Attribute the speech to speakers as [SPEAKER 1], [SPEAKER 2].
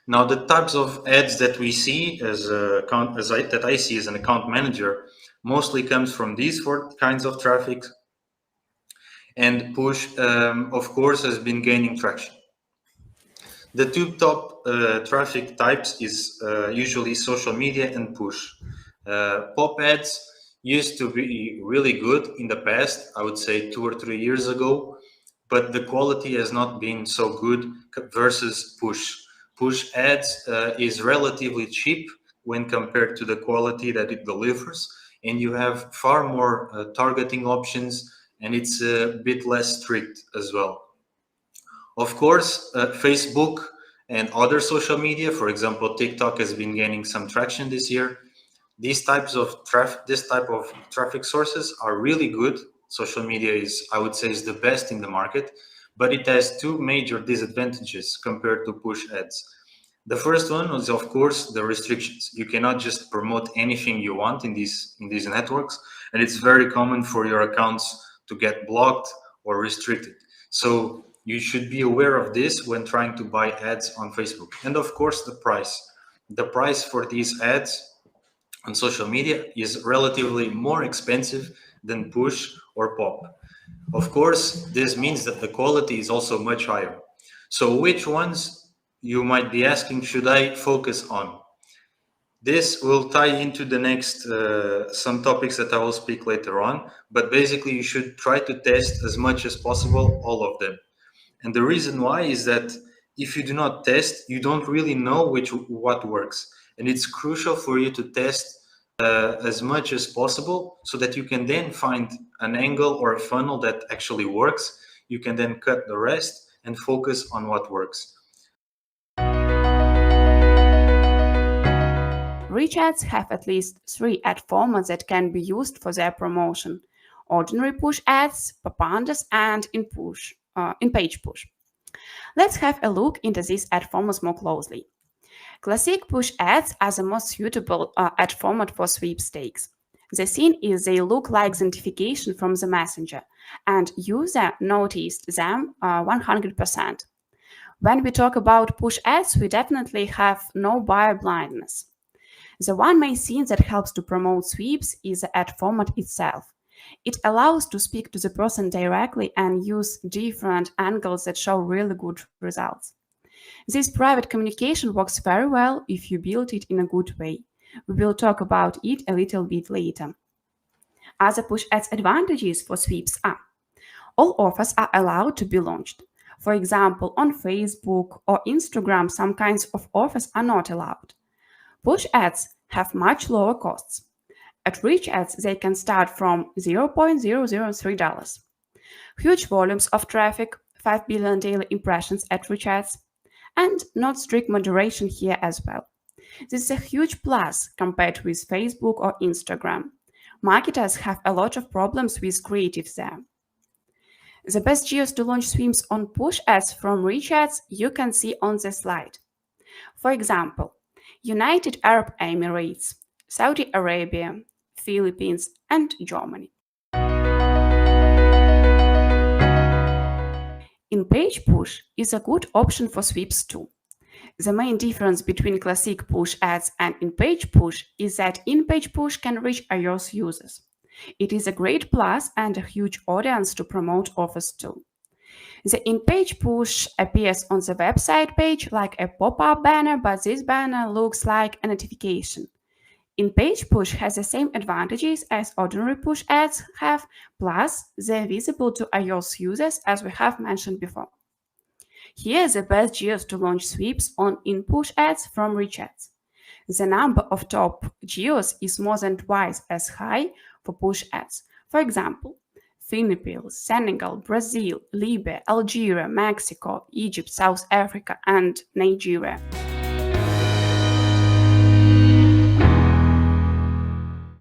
[SPEAKER 1] Now, the types of ads that we see that I see as an account manager mostly comes from these four kinds of traffic, and push, of course, has been gaining traction. The two top traffic types is usually social media and push. Pop ads used to be really good in the past, I would say 2 or 3 years ago, but the quality has not been so good versus push. Push ads is relatively cheap when compared to the quality that it delivers, and you have far more targeting options, and it's a bit less strict as well. Of course, Facebook and other social media, for example, TikTok has been gaining some traction this year. This type of traffic sources are really good. Social media is, I would say, is the best in the market, but it has two major disadvantages compared to push ads. The first one is, of course, the restrictions. You cannot just promote anything you want in these networks, and it's very common for your accounts to get blocked or restricted. So you should be aware of this when trying to buy ads on Facebook. And of course, the price. The price for these ads on social media is relatively more expensive than push or pop. Of course, this means that the quality is also much higher. So which ones, you might be asking, should I focus on? This will tie into the next some topics that I will speak later on, but basically you should try to test as much as possible all of them. And the reason why is that if you do not test, you don't really know what works. And it's crucial for you to test as much as possible so that you can then find an angle or a funnel that actually works. You can then cut the rest and focus on what works.
[SPEAKER 2] RichAds have at least 3 ad formats that can be used for their promotion: ordinary push ads, popunders, and in-page push. Let's have a look into these ad formats more closely. Classic push ads are the most suitable ad format for sweepstakes. The thing is, they look like the notification from the messenger, and user noticed them 100%. When we talk about push ads, we definitely have no buyer blindness. The one main thing that helps to promote sweeps is the ad format itself. It allows to speak to the person directly and use different angles that show really good results. This private communication works very well if you build it in a good way. We will talk about it a little bit later. Other push ads advantages for sweeps are: all offers are allowed to be launched. For example, on Facebook or Instagram, some kinds of offers are not allowed. Push ads have much lower costs. At RichAds, they can start from $0.003. Huge volumes of traffic, 5 billion daily impressions at RichAds, and not strict moderation here as well. This is a huge plus compared with Facebook or Instagram. Marketers have a lot of problems with creatives there. The best geos to launch sweeps on push ads from RichAds you can see on the slide. For example, United Arab Emirates, Saudi Arabia, Philippines, and Germany. In-page push is a good option for sweeps too. The main difference between classic push ads and in-page push is that in-page push can reach iOS users. It is a great plus and a huge audience to promote offers to. The in-page push appears on the website page like a pop-up banner, but this banner looks like a notification. In-page push has the same advantages as ordinary push ads have, plus they're visible to iOS users as we have mentioned before. Here are the best geos to launch sweeps on in-push ads from RichAds. The number of top geos is more than twice as high for push ads. For example, Philippines, Senegal, Brazil, Libya, Algeria, Mexico, Egypt, South Africa, and Nigeria.